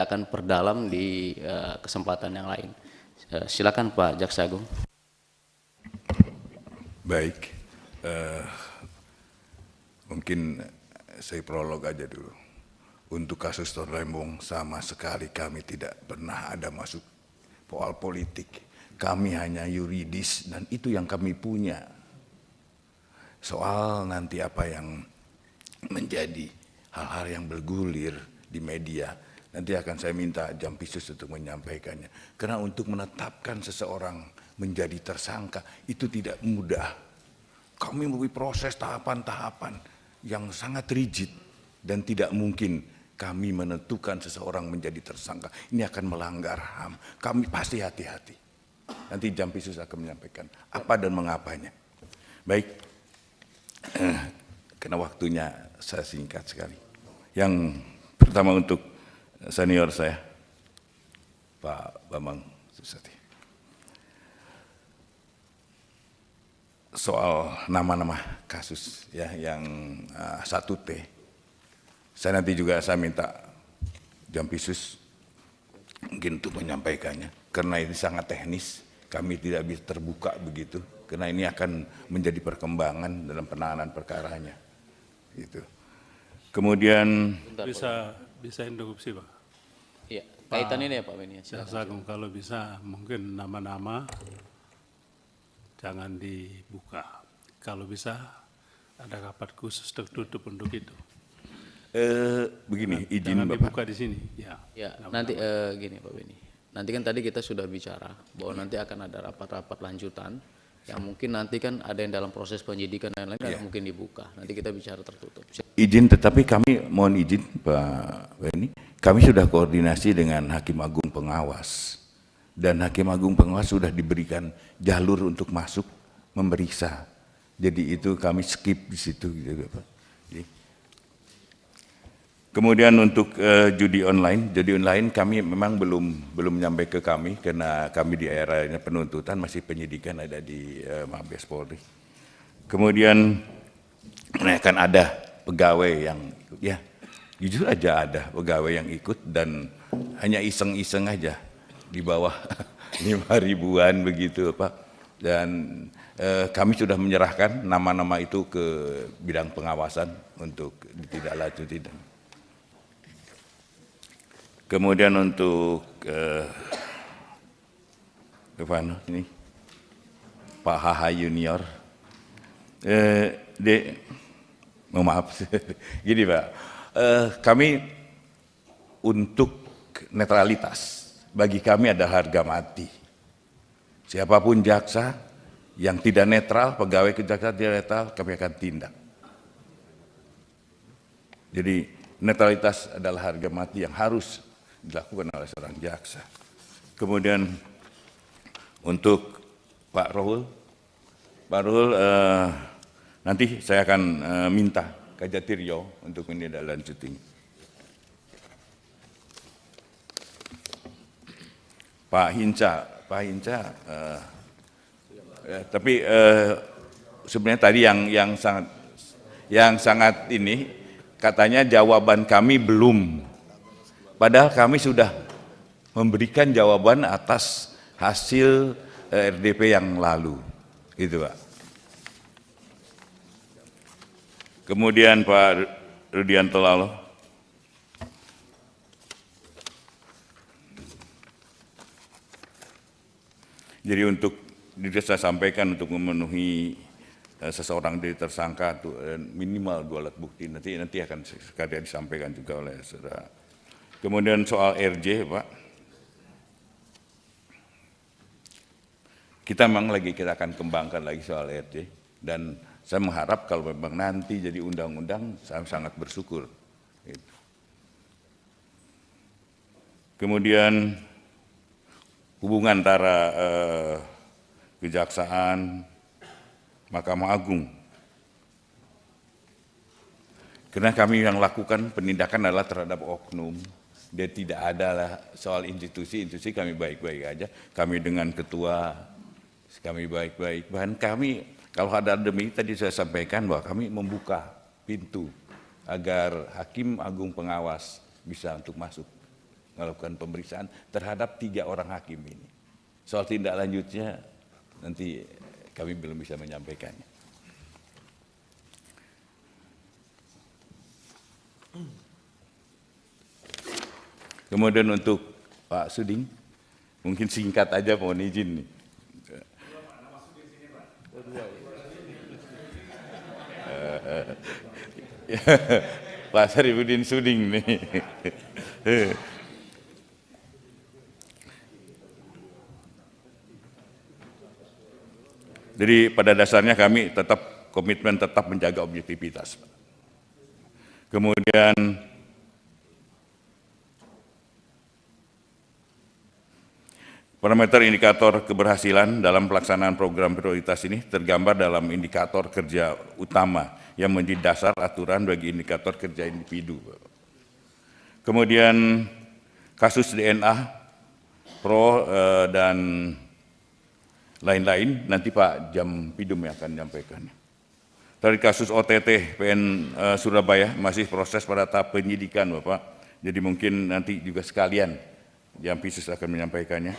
akan perdalam di kesempatan yang lain. Silakan Pak Jaksa Agung. Baik, mungkin saya prolog aja dulu. Untuk kasus Ton Lembong sama sekali kami tidak pernah ada masuk soal politik. Kami hanya yuridis dan itu yang kami punya. Soal nanti apa yang menjadi hal-hal yang bergulir di media, nanti akan saya minta Jampitsus untuk menyampaikannya. Karena untuk menetapkan seseorang menjadi tersangka itu tidak mudah. Kami melalui proses tahapan-tahapan yang sangat rigid dan tidak mungkin kami menentukan seseorang menjadi tersangka. Ini akan melanggar HAM. Kami pasti hati-hati. Nanti Jampitsus akan menyampaikan apa dan mengapanya. Baik, karena waktunya saya singkat sekali. Yang pertama untuk senior saya, Pak Bambang Susatyo. Soal nama-nama kasus ya yang 1T. Saya nanti juga saya minta Jampitsus mungkin untuk menyampaikannya. Karena ini sangat teknis, kami tidak bisa terbuka begitu. Karena ini akan menjadi perkembangan dalam penanganan perkaranya. Gitu. Kemudian bisa interupsi Pak. Iya, kaitan ini ya Pak Beni. Jaksa Agung, kalau bisa mungkin nama-nama jangan dibuka. Kalau bisa ada rapat khusus tertutup untuk itu. Begini, izin jangan Bapak. dibuka di sini. Ya, nanti gini Pak Beni. Nanti kan tadi kita sudah bicara bahwa nanti akan ada rapat-rapat lanjutan yang mungkin nanti kan ada yang dalam proses penyidikan dan lain-lain kan mungkin dibuka. Nanti kita bicara tertutup. Izin, tetapi kami mohon izin Pak Beni, kami sudah koordinasi dengan Hakim Agung Pengawas dan Hakim Agung Pengawas sudah diberikan jalur untuk masuk memeriksa. Jadi itu kami skip di situ gitu Pak. Kemudian untuk judi online kami memang belum nyampe ke kami karena kami di eranya penuntutan, masih penyidikan ada di Mabes Polri. Kemudian akan ada pegawai yang ya jujur aja ada pegawai yang ikut dan hanya iseng-iseng aja di bawah 5 ribuan begitu Pak. Dan kami sudah menyerahkan nama-nama itu ke bidang pengawasan untuk ditindaklanjuti. Kemudian untuk ini Pak HH Junior, maaf, gini Pak, kami untuk netralitas bagi kami ada harga mati. Siapapun jaksa yang tidak netral, pegawai kejaksaan tidak netral, kami akan tindak. Jadi netralitas adalah harga mati yang harus dilakukan oleh seorang jaksa. Kemudian untuk Pak Rohul, nanti saya akan minta Kajatiryo untuk menindaklanjuti. Pak Hinca, tapi sebenarnya tadi yang sangat ini katanya jawaban kami belum. Padahal kami sudah memberikan jawaban atas hasil RDP yang lalu, gitu Pak. Kemudian Pak Rudianto Lalo. Jadi untuk saya sampaikan untuk memenuhi seseorang jadi tersangka minimal 2 alat bukti, nanti akan sekali disampaikan juga oleh saudara. Kemudian soal RJ Pak, kita memang kita akan kembangkan lagi soal RJ dan saya mengharap kalau memang nanti jadi undang-undang saya sangat bersyukur. Kemudian hubungan antara kejaksaan, Mahkamah Agung. Karena kami yang lakukan penindakan adalah terhadap oknum. Dia tidak ada lah soal institusi kami baik-baik aja. Kami dengan ketua, kami baik-baik. Bahkan kami kalau ada demi tadi saya sampaikan bahwa kami membuka pintu agar Hakim Agung Pengawas bisa untuk masuk. melakukan pemeriksaan terhadap 3 orang hakim ini. Soal tindak lanjutnya nanti kami belum bisa menyampaikannya. Kemudian untuk Pak Suding, mungkin singkat aja mohon izin nih. Pak Sarifudin Suding nih. Jadi pada dasarnya kami tetap komitmen tetap menjaga objektivitas. Kemudian parameter indikator keberhasilan dalam pelaksanaan program prioritas ini tergambar dalam indikator kerja utama yang menjadi dasar aturan bagi indikator kerja individu. Kemudian kasus DNA, Pro dan lain-lain, nanti Pak Jampidum yang akan menyampaikan. Dari kasus OTT PN Surabaya masih proses pada tahap penyidikan Bapak, jadi mungkin nanti juga sekalian Jampisus akan menyampaikannya.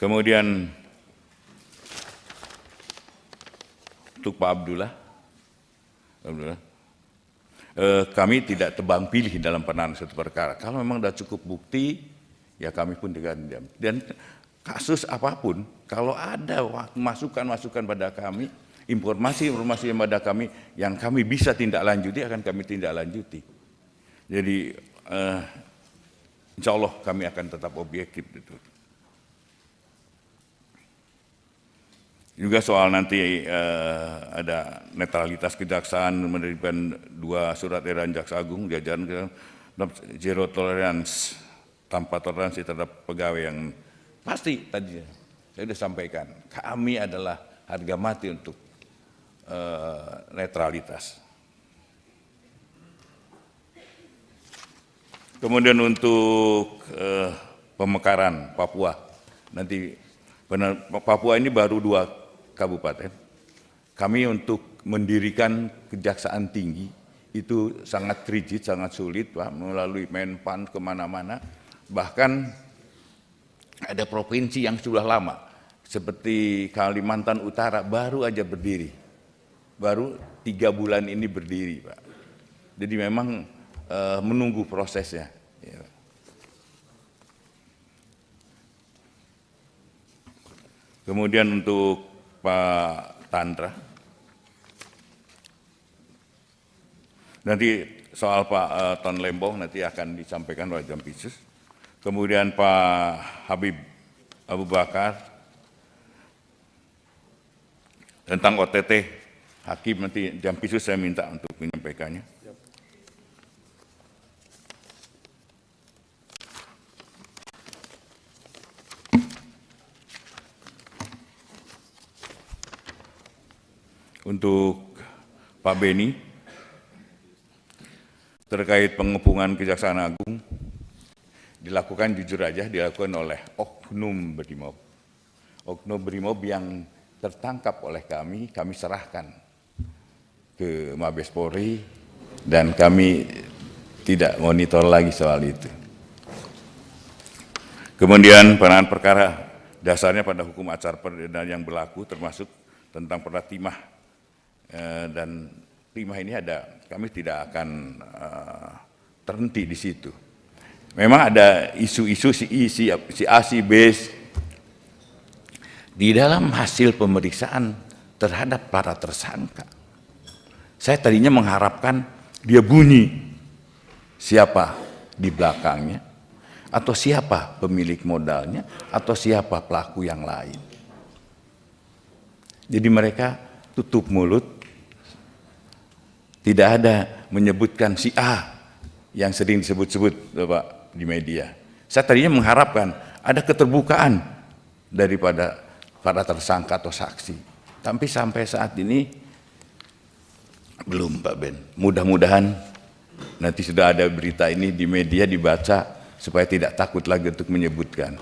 Kemudian untuk Pak Abdullah, kami tidak tebang pilih dalam penanganan satu perkara. Kalau memang sudah cukup bukti, ya kami pun dengan diam. Dan kasus apapun, kalau ada masukan-masukan pada kami, informasi-informasi yang pada kami, yang kami bisa tindak lanjuti, akan kami tindak lanjuti. Jadi, insya Allah kami akan tetap objektif. Juga soal nanti ada netralitas kejaksaan menerbitkan 2 surat edaran Jaksa Agung jajaran zero tolerance, tanpa toleransi terhadap pegawai yang pasti tadi saya sudah sampaikan. Kami adalah harga mati untuk netralitas. Kemudian untuk pemekaran Papua, nanti Papua ini baru 2 kabupaten. Kami untuk mendirikan kejaksaan tinggi itu sangat rigid, sangat sulit Pak, melalui Menpan kemana-mana. Bahkan ada provinsi yang sudah lama, seperti Kalimantan Utara baru aja berdiri. Baru 3 bulan ini berdiri Pak. Jadi memang menunggu prosesnya. Ya. Kemudian untuk Pak Tandra, nanti soal Pak Ton Lembong nanti akan disampaikan oleh Jampisus. Kemudian Pak Habib Abu Bakar tentang OTT Hakim, nanti Jampisus saya minta untuk menyampaikannya. Untuk Pak Beni, terkait pengepungan Kejaksaan Agung, dilakukan jujur aja, dilakukan oleh oknum Brimob. Oknum Brimob yang tertangkap oleh kami serahkan ke Mabes Polri, dan kami tidak monitor lagi soal itu. Kemudian penanganan perkara dasarnya pada hukum acara pidana yang berlaku, termasuk tentang perda timah. Dan timah ini ada, kami tidak akan terhenti di situ. Memang ada isu-isu si A, si B. Di dalam hasil pemeriksaan terhadap para tersangka, saya tadinya mengharapkan dia bunyi siapa di belakangnya, atau siapa pemilik modalnya, atau siapa pelaku yang lain. Jadi mereka tutup mulut, tidak ada menyebutkan si A yang sering disebut-sebut Bapak di media. Saya tadinya mengharapkan ada keterbukaan daripada para tersangka atau saksi. Tapi sampai saat ini belum Pak Ben. Mudah-mudahan nanti sudah ada berita ini di media dibaca supaya tidak takut lagi untuk menyebutkan.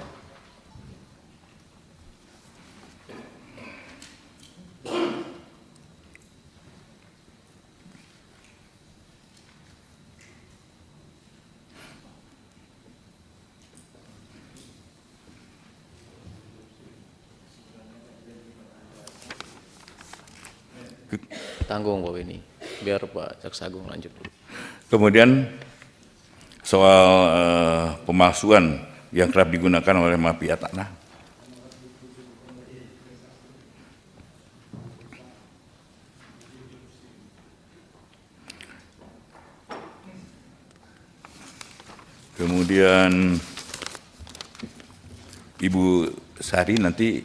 Tanggung Pak Beni, biar Pak Jaksa Agung lanjut dulu. Kemudian soal pemalsuan yang kerap digunakan oleh mafia tanah. Kemudian Ibu Sari nanti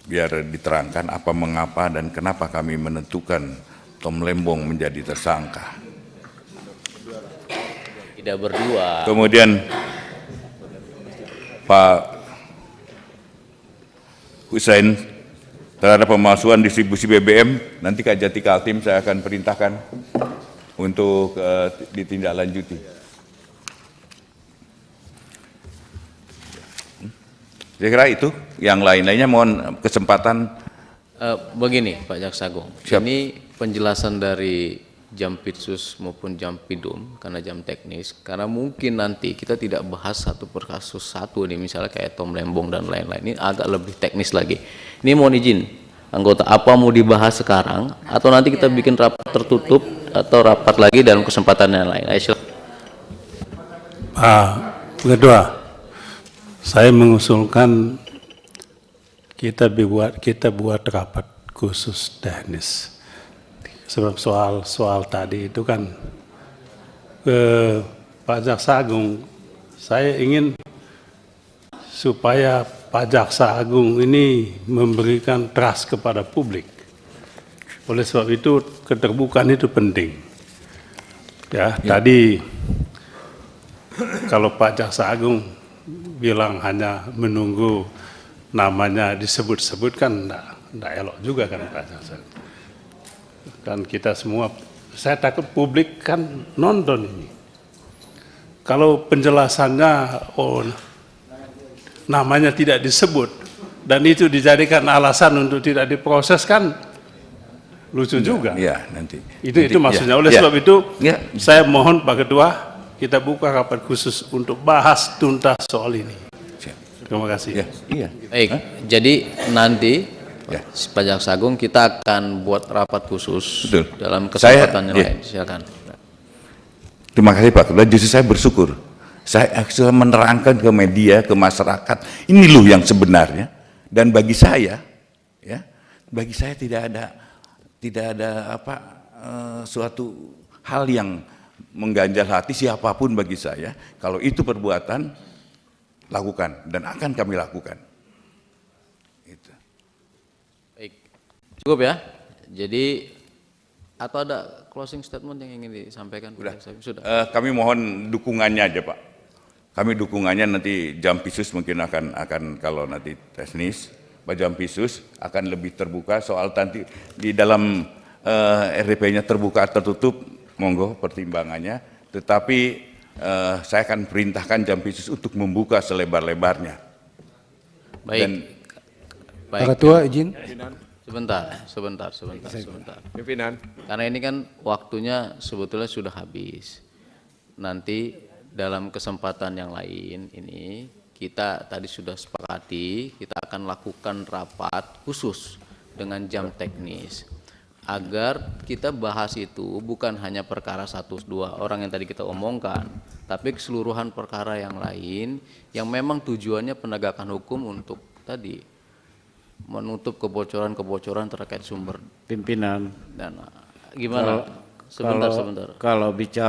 biar diterangkan apa, mengapa, dan kenapa kami menentukan Tom Lembong menjadi tersangka. Tidak berdua. Kemudian Pak Hussein terhadap pemalsuan distribusi BBM, nanti Kak Jati Kaltim saya akan perintahkan untuk ditindaklanjuti. Saya kira itu, yang lain-lainnya mohon kesempatan. Begini Pak Jaksa Agung, Siap. ini penjelasan dari Jampitsus maupun Jampidum karena jam teknis, karena mungkin nanti kita tidak bahas satu per kasus satu nih, misalnya kayak Tom Lembong dan lain-lain, ini agak lebih teknis lagi. Ini mohon izin, anggota, apa mau dibahas sekarang atau nanti kita bikin rapat tertutup atau rapat lagi dalam kesempatan yang lain? Ayo, Kedua, saya mengusulkan kita buat rapat khusus teknis. Sebab soal tadi itu kan Pak Jaksa Agung, saya ingin supaya Pak Jaksa Agung ini memberikan trust kepada publik. Oleh sebab itu keterbukaan itu penting. Ya, tadi kalau Pak Jaksa Agung bilang hanya menunggu namanya disebut-sebut kan enggak elok juga kan Pak Jaksa. Kan kita semua, saya takut publik kan nonton ini. Kalau penjelasannya namanya tidak disebut dan itu dijadikan alasan untuk tidak diproses kan lucu juga. Ya, nanti. Itu maksudnya. Oleh sebab itu saya mohon Pak Ketua, kita buka rapat khusus untuk bahas tuntas soal ini. Terima kasih. Iya. baik, jadi nanti Pak Jaksa Agung kita akan buat rapat khusus. Betul. Dalam kesempatan yang lain. Silakan. Terima kasih Pak Ketua. Justru saya bersyukur. Saya sudah menerangkan ke media, ke masyarakat, ini loh yang sebenarnya. Dan bagi saya, tidak ada suatu hal yang mengganjal hati siapapun bagi saya. Kalau itu perbuatan, lakukan dan akan kami lakukan. Itu. Baik, cukup ya. Jadi atau ada closing statement yang ingin disampaikan? Sudah. Kami mohon dukungannya aja Pak. Kami dukungannya nanti Jampitsus mungkin akan kalau nanti teknis, Pak Jampitsus akan lebih terbuka soal nanti di dalam RDP-nya terbuka tertutup, monggo pertimbangannya. Tetapi saya akan perintahkan Jampitsus untuk membuka selebar-lebarnya. Baik. Pak Ketua izin. Sebentar. Pimpinan. Karena ini kan waktunya sebetulnya sudah habis. Nanti dalam kesempatan yang lain ini kita tadi sudah sepakati kita akan lakukan rapat khusus dengan jam teknis agar kita bahas itu bukan hanya perkara 1-2 orang yang tadi kita omongkan, tapi keseluruhan perkara yang lain yang memang tujuannya penegakan hukum untuk tadi menutup kebocoran-kebocoran terkait sumber pimpinan dan gimana? Sebentar. Kalau bicara